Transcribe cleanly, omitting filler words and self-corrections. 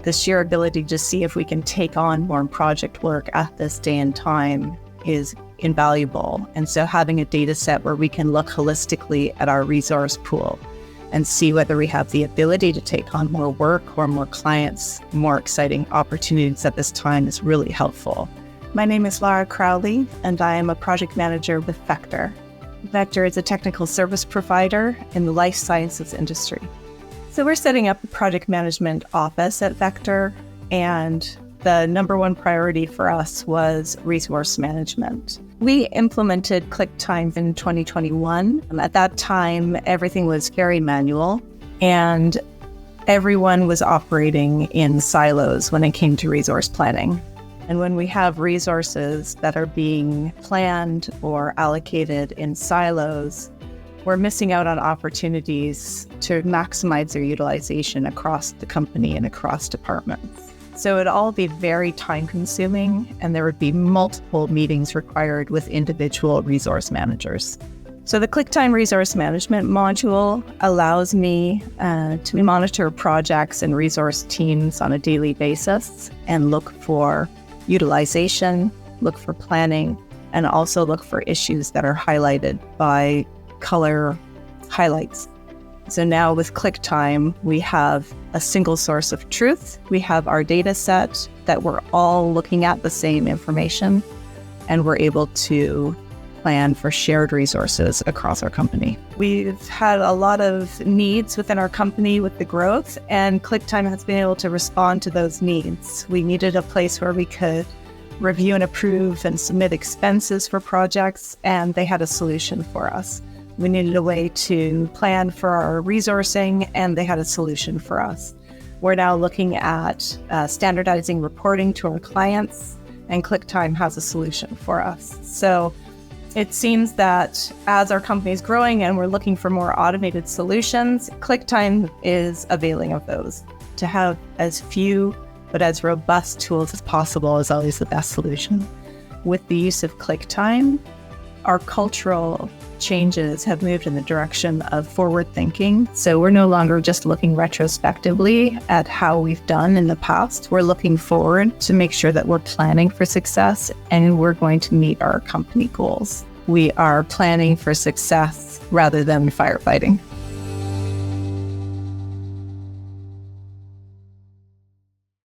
the sheer ability to see if we can take on more project work at this day and time is invaluable. And so having a data set where we can look holistically at our resource pool and see whether we have the ability to take on more work or more clients, more exciting opportunities at this time is really helpful. My name is Lara Crowley, and I am a project manager with VEQTOR. VEQTOR is a technical service provider in the life sciences industry. So we're setting up a project management office at VEQTOR, and the number one priority for us was resource management. We implemented ClickTime in 2021. At that time, everything was very manual, and everyone was operating in silos when it came to resource planning. And when we have resources that are being planned or allocated in silos, we're missing out on opportunities to maximize their utilization across the company and across departments. So it'd all be very time-consuming, and there would be multiple meetings required with individual resource managers. So the ClickTime resource management module allows me to monitor projects and resource teams on a daily basis and look for utilization, look for planning, and also look for issues that are highlighted by color highlights. So now with ClickTime, we have a single source of truth. We have our data set that we're all looking at the same information, and we're able to plan for shared resources across our company. We've had a lot of needs within our company with the growth, and ClickTime has been able to respond to those needs. We needed a place where we could review and approve and submit expenses for projects, and they had a solution for us. We needed a way to plan for our resourcing, and they had a solution for us. We're now looking at standardizing reporting to our clients, and ClickTime has a solution for us. So it seems that as our company is growing and we're looking for more automated solutions, ClickTime is availing of those. To have as few but as robust tools as possible is always the best solution. With the use of ClickTime, our cultural changes have moved in the direction of forward thinking. So we're no longer just looking retrospectively at how we've done in the past. We're looking forward to make sure that we're planning for success and we're going to meet our company goals. We are planning for success rather than firefighting.